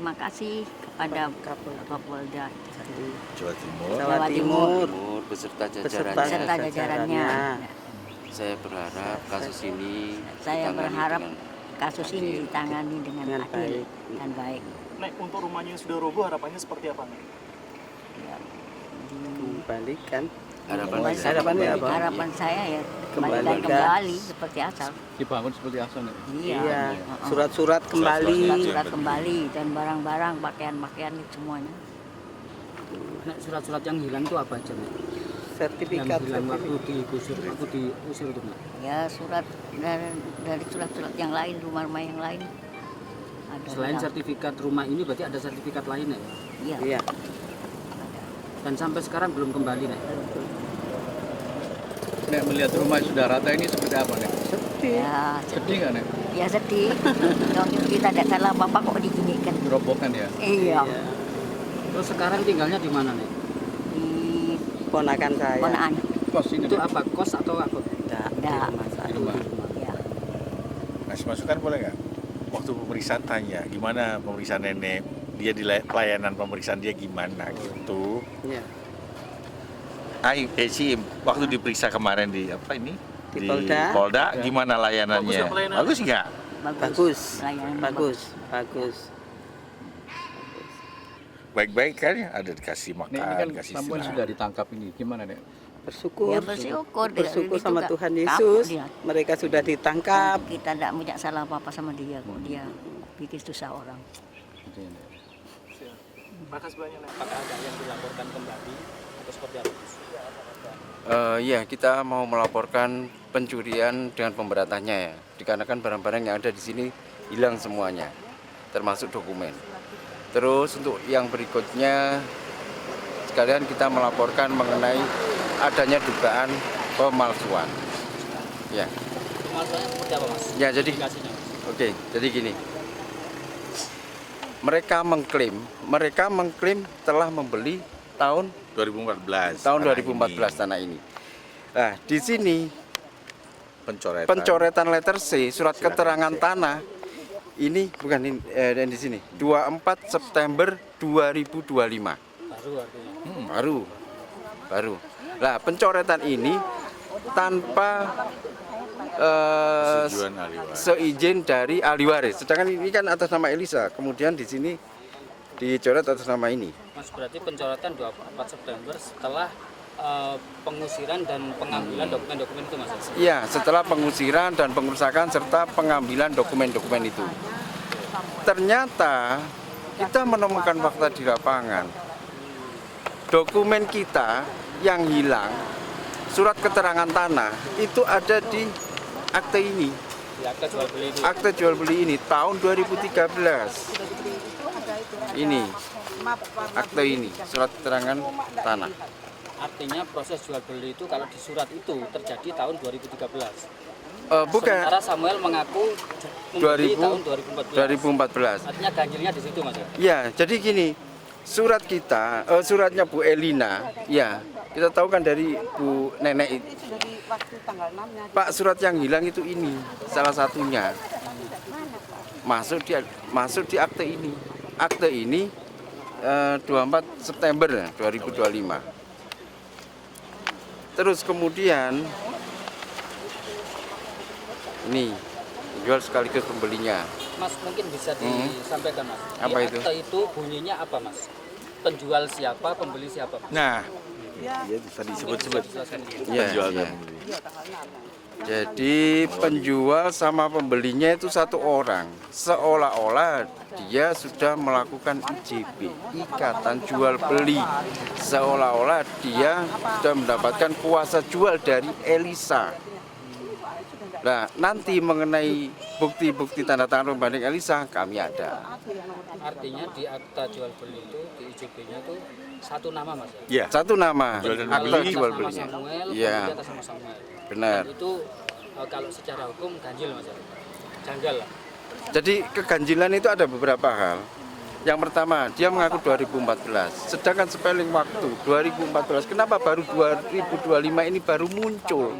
berterima kasih kepada Kapolda Jawa Timur beserta beserta jajarannya. Saya berharap kasus ini Saya ditangani berharap dengan kasus ini ditangani dengan adil dan baik. Nek, untuk rumahnya yang sudah roboh harapannya seperti apa, Nek? Ya, kembalikan. harapannya apa? harapan saya ya Kembalikan. kembali seperti asal. Dibangun seperti asal. Iya. Surat-surat kembali. Surat-surat kembali dan barang-barang, pakaian-pakaian itu semuanya. Nek surat-surat yang hilang itu apa aja, Nek? Sertifikat. Yang hilang waktu diusir itu, Nek. Ya surat dari surat-surat yang lain, rumah-rumah yang lain. Ada Selain yang- sertifikat rumah ini berarti ada sertifikat lain, Nek? Iya. Iya. Dan sampai sekarang belum kembali, Nek. Nek melihat rumah sudah rata ini seperti apa, Nek? Sedih. Ya, Sedih nggak, Nek? ya sedih. Kalau kita tidak salah apa-apa kok diginikan. Robohkan ya? Iya. Terus sekarang tinggalnya di mana, Nek? Di Ponakan saya. Ponaan. Kos ini, Itu Nek? apa? Kos atau apa? Enggak, di Enggak. rumah Di saya. rumah. Ya. Ngasih masukan boleh nggak? Waktu pemeriksaan tanya, gimana pemeriksaan nenek? Dia di pelayanan pemeriksaan dia gimana gitu. Iya. Sih, waktu diperiksa kemarin di apa ini? Di Polda. Gimana layanannya? Bagus ya pelayanan? Bagus nggak? Bagus. Layanan Bagus. Baik-baik kan? Ada dikasih Nek, makan, ini kan dikasih Samuel istirahat. sudah ditangkap ini. Gimana, Nek? Bersyukur. Ya bersyukur. Bersyukur Dia sama juga Tuhan kapok Yesus. dia. Mereka sudah ditangkap. Kita tidak punya salah apa-apa sama dia kok. Dia bikin susah orang. Gitu ya, Nek. Makasih banyak, Nek. Apakah ada yang dilaporkan kembali atau seperti apa? Ya, kita mau melaporkan pencurian dengan pemberatannya ya. Dikarenakan barang-barang yang ada di sini hilang semuanya, termasuk dokumen. Terus untuk yang berikutnya, sekalian kita melaporkan mengenai adanya dugaan pemalsuan. Ya, Masalahnya seperti apa, Mas? ya jadi, Indikasinya. oke, jadi gini. Mereka mengklaim telah membeli tahun 2014. tahun tanah 2014 ini. tanah ini. Nah, di sini Pencoretan. letter C surat keterangan tanah ini bukan ini, dan di sini 24 September 2025. Baru artinya. Baru. Nah, pencoretan ini tanpa Setujuan ahli waris. seizin dari ahli waris. Sedangkan ini kan atas nama Elisa, kemudian di sini dicoret atas nama ini. Mas, berarti pencoretan 24 September setelah pengusiran dan pengambilan dokumen-dokumen itu, Mas? Ya, setelah pengusiran dan pengerusakan serta pengambilan dokumen-dokumen itu. Ternyata kita menemukan fakta di lapangan. Dokumen kita yang hilang, surat keterangan tanah, itu ada di akte ini. Di akte jual beli itu. Akte jual beli ini tahun 2013. Ini akte ini, surat keterangan tanah. Artinya proses jual beli itu kalau di surat itu terjadi tahun 2013. Bukan Sementara Samuel mengaku membeli 2000, tahun 2014. 2014. Artinya ganjilnya di situ, Mas. Ya, jadi gini, surat kita, suratnya Bu Elina, ya, kita tahu kan dari Bu Nenek itu. Pak, surat yang hilang itu ini, salah satunya. Masuk di akte ini. Akte ini 24 September 2025. Terus kemudian ini jual sekaligus pembelinya. Mas, mungkin bisa disampaikan, Mas. Apa Di itu? akte itu bunyinya apa, Mas? Penjual siapa, pembeli siapa? Nah, iya tadi sebut-sebut. Ya, Penjual ya. dan pembeli. Jadi penjual sama pembelinya itu satu orang. Seolah-olah dia sudah melakukan IJB, ikatan jual beli. Seolah-olah dia sudah mendapatkan kuasa jual dari Elisa. Nah, nanti mengenai bukti-bukti tanda tangan pembanding Elisa kami ada. Artinya di akta jual beli itu, di IJB-nya itu satu nama, Mas. Iya. Satu nama Jual dan akta beli. jual Atas nama belinya. Samuel, Iya, pembeli atas nama Samuel. benar. Dan itu kalau secara hukum ganjil, Mas. Janggal lah. Jadi keganjilan itu ada beberapa hal. Yang pertama, dia mengaku 2014. Sedangkan spelling waktu 2014. Kenapa baru 2025 ini baru muncul?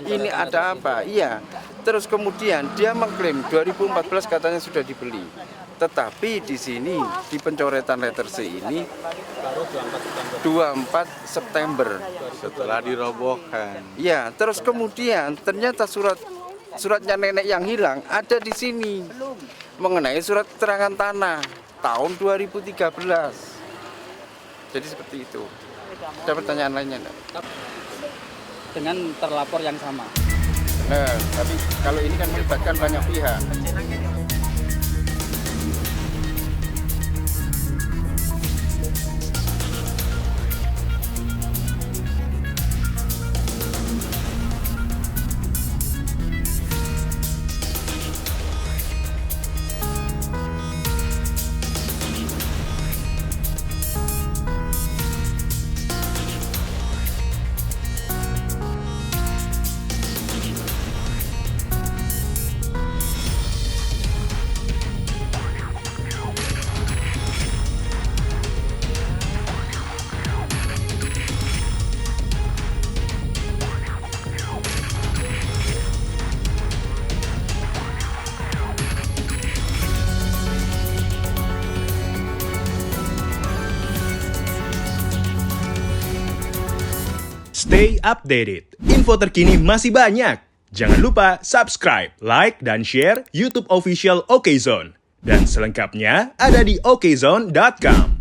Ini ada apa? Iya. Terus kemudian dia mengklaim 2014 katanya sudah dibeli. Tetapi di sini di pencoretan letter C ini baru 24 September. 24 September. Setelah dirobohkan. Ya, terus kemudian ternyata suratnya nenek yang hilang ada di sini mengenai surat keterangan tanah tahun 2013. Jadi seperti itu. Ada pertanyaan lainnya enggak? Dengan terlapor yang sama. Nah, tapi kalau ini kan melibatkan banyak pihak. Stay updated. Info terkini masih banyak. Jangan lupa subscribe, like, dan share YouTube official Okezone. Dan selengkapnya ada di okezone.com.